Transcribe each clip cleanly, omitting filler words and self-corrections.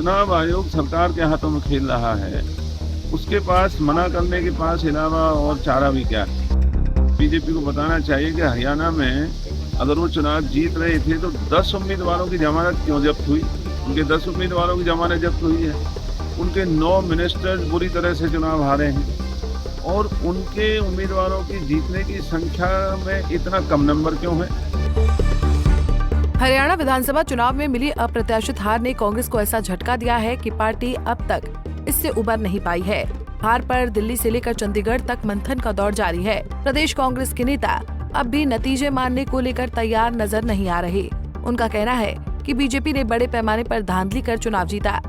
चुनाव आयोग सरकार के हाथों में खेल रहा है। उसके पास मना करने के पास अलावा और चारा भी क्या है। बीजेपी को बताना चाहिए कि हरियाणा में अगर वो चुनाव जीत रहे थे तो 10 उम्मीदवारों की जमानत क्यों जब्त हुई। उनके 10 उम्मीदवारों की जमानत जब्त हुई है। उनके 9 मिनिस्टर्स बुरी तरह से चुनाव हारे हैं और उनके उम्मीदवारों की जीतने की संख्या में इतना कम नंबर क्यों है। हरियाणा विधानसभा चुनाव में मिली अप्रत्याशित हार ने कांग्रेस को ऐसा झटका दिया है कि पार्टी अब तक इससे उबर नहीं पाई है। हार पर दिल्ली से लेकर चंडीगढ़ तक मंथन का दौर जारी है। प्रदेश कांग्रेस के नेता अब भी नतीजे मानने को लेकर तैयार नजर नहीं आ रहे। उनका कहना है कि बीजेपी ने बड़े पैमाने पर धांधली कर चुनाव जीता,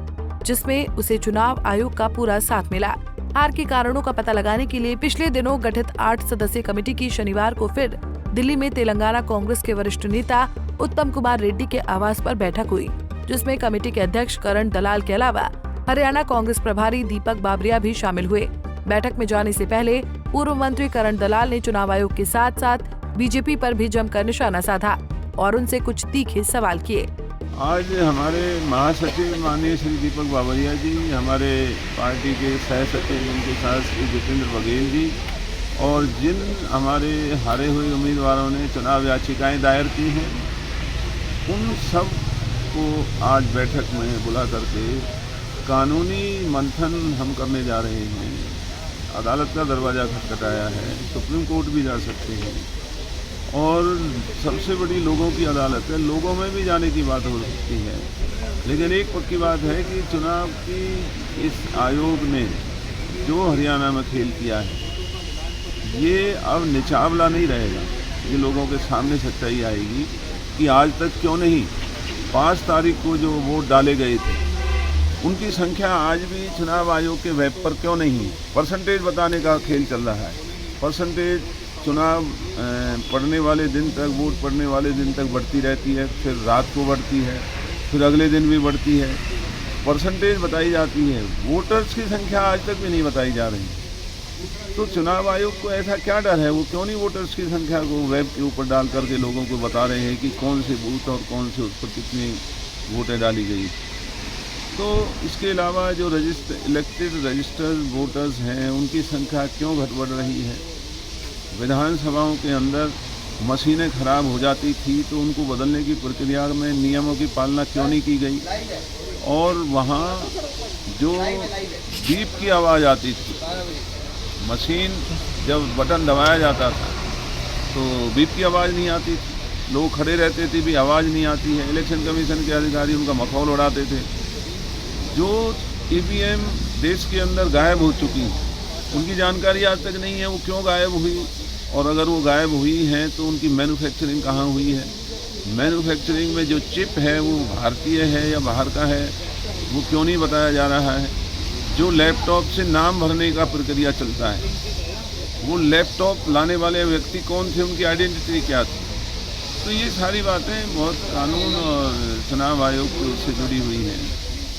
जिसमें उसे चुनाव आयोग का पूरा साथ मिला। हार के कारणों का पता लगाने के लिए पिछले दिनों गठित 8 सदस्यीय कमेटी की शनिवार को फिर दिल्ली में तेलंगाना कांग्रेस के वरिष्ठ नेता उत्तम कुमार रेड्डी के आवास पर बैठक हुई, जिसमें कमेटी के अध्यक्ष करण दलाल के अलावा हरियाणा कांग्रेस प्रभारी दीपक बाबरिया भी शामिल हुए। बैठक में जाने से पहले पूर्व मंत्री करण दलाल ने चुनाव आयोग के साथ साथ बीजेपी पर भी जमकर निशाना साधा और उनसे कुछ तीखे सवाल किए। आज हमारे महासचिव माननीय श्री दीपक बाबरिया जी, हमारे पार्टी के सह सचिव उनके साथ श्री जितेंद्र बघेल जी और जिन हमारे हारे हुए उम्मीदवारों ने चुनाव याचिकाएं दायर की हैं, उन सब को आज बैठक में बुला करके कानूनी मंथन हम करने जा रहे हैं। अदालत का दरवाज़ा खटखटाया है, सुप्रीम कोर्ट भी जा सकते हैं और सबसे बड़ी लोगों की अदालत है। लोगों में भी जाने की बात हो सकती है, लेकिन एक पक्की बात है कि चुनाव की इस आयोग ने जो हरियाणा में खेल किया है, ये अब निचावला नहीं रहेगा। ये लोगों के सामने सच्चाई आएगी कि आज तक क्यों नहीं 5 तारीख को जो वोट डाले गए थे उनकी संख्या आज भी चुनाव आयोग के वेब पर क्यों नहीं। परसेंटेज बताने का खेल चल रहा है। परसेंटेज चुनाव पड़ने वाले दिन तक, वोट पड़ने वाले दिन तक बढ़ती रहती है, फिर रात को बढ़ती है, फिर अगले दिन भी बढ़ती है। परसेंटेज बताई जाती है, वोटर्स की संख्या आज तक भी नहीं बताई जा रही। तो चुनाव आयोग को ऐसा क्या डर है, वो क्यों नहीं वोटर्स की संख्या को वेब के ऊपर डाल करके लोगों को बता रहे हैं कि कौन से बूथ और कौन से उस पर कितनी वोटें डाली गई। तो इसके अलावा जो इलेक्टेड रजिस्टर्ड वोटर्स हैं, उनकी संख्या क्यों घट बढ़ रही है। विधानसभाओं के अंदर मशीनें खराब हो जाती थी तो उनको बदलने की प्रक्रिया में नियमों की पालना क्यों नहीं की गई। और वहाँ जो बीप की आवाज़ आती थी, मशीन जब बटन दबाया जाता था तो बीप की आवाज़ नहीं आती थी, लोग खड़े रहते थे भी आवाज़ नहीं आती है। इलेक्शन कमीशन के अधिकारी उनका मखौल उड़ाते थे। जो ईवीएम देश के अंदर गायब हो चुकी हैं, उनकी जानकारी आज तक नहीं है वो क्यों गायब हुई, और अगर वो गायब हुई हैं तो उनकी मैन्युफैक्चरिंग कहाँ हुई है। मैन्युफैक्चरिंग में जो चिप है वो भारतीय है या बाहर का है, वो क्यों नहीं बताया जा रहा है। जो लैपटॉप से नाम भरने का प्रक्रिया चलता है, वो लैपटॉप लाने वाले व्यक्ति कौन थे, उनकी आइडेंटिटी क्या थी। तो ये सारी बातें बहुत कानून और चुनाव आयोग से जुड़ी हुई हैं,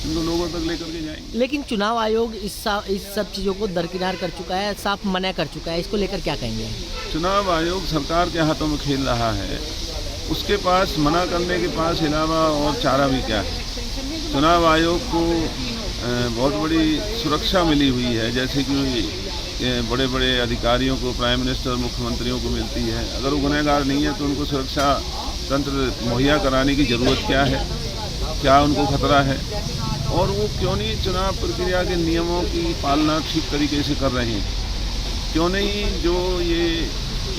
इनको लोगों तक लेकर के जाएंगे। लेकिन चुनाव आयोग इस सब चीज़ों को दरकिनार कर चुका है, साफ मना कर चुका है। इसको लेकर क्या कहेंगे? चुनाव आयोग सरकार के हाथों में खेल रहा है। उसके पास मना करने के पास अलावा और चारा भी क्या है। चुनाव आयोग को बहुत बड़ी सुरक्षा मिली हुई है, जैसे कि बड़े बड़े अधिकारियों को, प्राइम मिनिस्टर, मुख्यमंत्रियों को मिलती है। अगर वो गुनहगार नहीं है तो उनको सुरक्षा तंत्र मुहैया कराने की ज़रूरत क्या है, क्या उनको खतरा है, और वो क्यों नहीं चुनाव प्रक्रिया के नियमों की पालना ठीक तरीके से कर रहे हैं। क्यों नहीं जो ये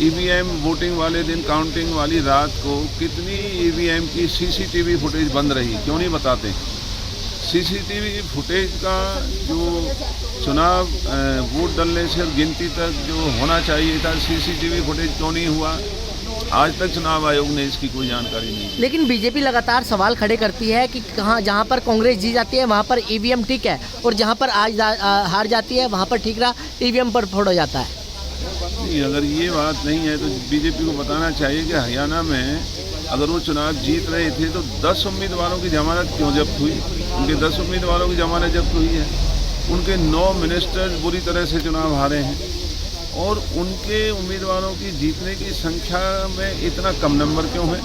ईवीएम वोटिंग वाले दिन, काउंटिंग वाली रात को कितनी ईवीएम की सीसीटीवी फुटेज बंद रही, क्यों नहीं बताते। सीसीटीवी फुटेज का जो चुनाव वोट डालने से गिनती तक जो होना चाहिए था, सीसीटीवी फुटेज क्यों नहीं हुआ, आज तक चुनाव आयोग ने इसकी कोई जानकारी नहीं दी। लेकिन बीजेपी लगातार सवाल खड़े करती है कि कहाँ, जहाँ पर कांग्रेस जीत जाती है वहाँ पर ईवीएम ठीक है, और जहाँ पर आज हार जाती है वहाँ पर ठीक रहा, ईवीएम पर फोड़ हो जाता है। नहीं, अगर ये बात नहीं है तो बीजेपी को बताना चाहिए कि हरियाणा में अगर वो चुनाव जीत रहे थे तो 10 उम्मीदवारों की जमानत क्यों जब्त हुई। उनके 10 उम्मीदवारों की जमानत जब्त हुई है। उनके 9 मिनिस्टर्स बुरी तरह से चुनाव हारे हैं और उनके उम्मीदवारों की जीतने की संख्या में इतना कम नंबर क्यों है।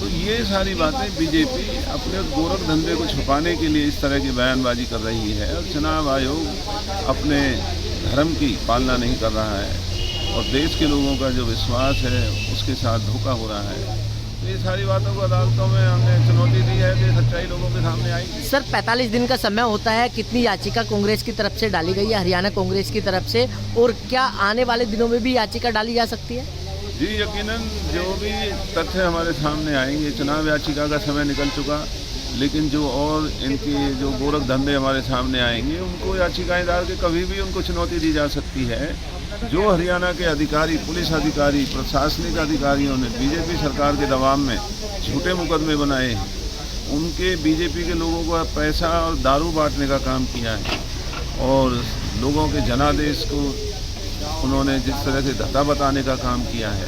तो तो ये सारी बातें बीजेपी अपने गोरख धंधे को छुपाने के लिए इस तरह की बयानबाजी कर रही है और चुनाव आयोग अपने धर्म की पालना नहीं कर रहा है और देश के लोगों का जो विश्वास है उसके साथ धोखा हो रहा है। तो ये सारी बातों को अदालतों में हमने चुनौती दी है कि सच्चाई लोगों के सामने आएगी। सर 45 दिन का समय होता है, कितनी याचिका कांग्रेस की तरफ से डाली गई है, हरियाणा कांग्रेस की तरफ से, और क्या आने वाले दिनों में भी याचिका डाली जा सकती है? जी यकीनन जो भी तथ्य हमारे सामने आएंगे, चुनाव याचिका का समय निकल चुका, लेकिन जो और इनके जो गोरख धंधे हमारे सामने आएंगे उनको याचिकाएं डाल के कभी भी उनको चुनौती दी जा सकती है। जो हरियाणा के अधिकारी, पुलिस अधिकारी, प्रशासनिक अधिकारियों ने बीजेपी सरकार के दबाव में झूठे मुकदमे बनाए हैं, उनके बीजेपी के लोगों को पैसा और दारू बांटने का काम किया है और लोगों के जनादेश को उन्होंने जिस तरह से धता बताने का काम किया है,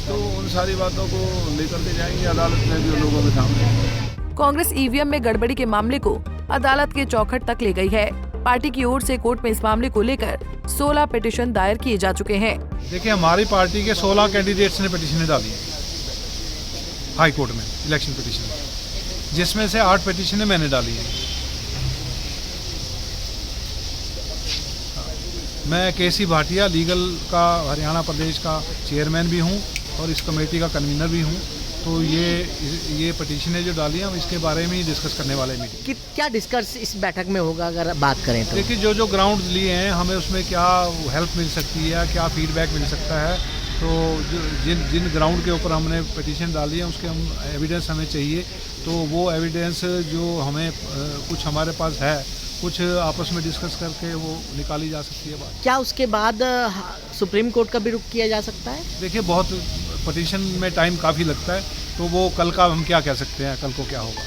तो उन सारी बातों को लेकर के जाएंगे अदालत में भी लोगों के सामने। कांग्रेस ईवीएम में गड़बड़ी के मामले को अदालत के चौखट तक ले गई है। पार्टी की ओर से कोर्ट में इस मामले को लेकर 16 पिटीशन दायर किए जा चुके हैं। देखिए, हमारी पार्टी के 16 कैंडिडेट्स ने पिटीशनें डाली हाई कोर्ट में, इलेक्शन पिटीशन, जिसमें से 8 पिटीशनें मैंने डाली हैं। मैं केसी भाटिया लीगल का हरियाणा प्रदेश का चेयरमैन भी हूं और इस कमेटी का कन्वीनर भी हूं। तो ये पिटीशनें जो डाली हैं हम इसके बारे में ही डिस्कस करने वाले मीटिंग। क्या डिस्कस इस बैठक में होगा अगर बात करें तो? देखिए, जो ग्राउंड्स लिए हैं हमें उसमें क्या हेल्प मिल सकती है, क्या फीडबैक मिल सकता है, तो जिन ग्राउंड के ऊपर हमने पिटीशन डाली है उसके हम एविडेंस हमें चाहिए, तो वो एविडेंस जो हमें कुछ हमारे पास है, कुछ आपस में डिस्कस करके वो निकाली जा सकती है बात। क्या उसके बाद सुप्रीम कोर्ट का भी रुख किया जा सकता है? देखिए, बहुत पिटीशन में टाइम काफ़ी लगता है, तो वो कल का हम क्या कह सकते हैं, कल को क्या होगा,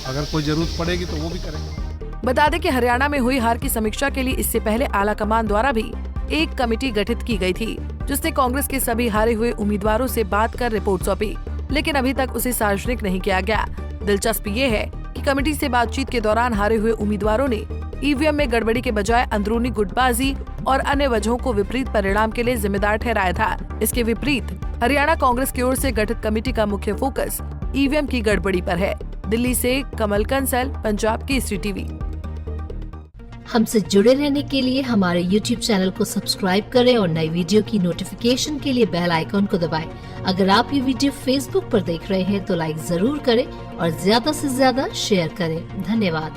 अगर कोई ज़रूरत पड़ेगी तो वो भी करेंगे। बता दें कि हरियाणा में हुई हार की समीक्षा के लिए इससे पहले आलाकमान द्वारा भी एक कमेटी गठित की गई थी, जिसने कांग्रेस के सभी हारे हुए उम्मीदवारों से बात कर रिपोर्ट सौंपी, लेकिन अभी तक उसे सार्वजनिक नहीं किया गया। दिलचस्प ये है कि कमेटी से बातचीत के दौरान हारे हुए उम्मीदवारों ने ईवीएम में गड़बड़ी के बजाय अंदरूनी गुटबाजी और अन्य वजहों को विपरीत परिणाम के लिए जिम्मेदार ठहराया था। इसके विपरीत हरियाणा कांग्रेस की ओर से गठित कमेटी का मुख्य फोकस ईवीएम की गड़बड़ी पर है। दिल्ली से कमल कंसल, पंजाब केसरी टीवी। हमसे जुड़े रहने के लिए हमारे YouTube चैनल को सब्सक्राइब करें और नई वीडियो की नोटिफिकेशन के लिए बेल आइकॉन को दबाएं। अगर आप ये वीडियो Facebook पर देख रहे हैं तो लाइक जरूर करें और ज्यादा से ज्यादा शेयर करें। धन्यवाद।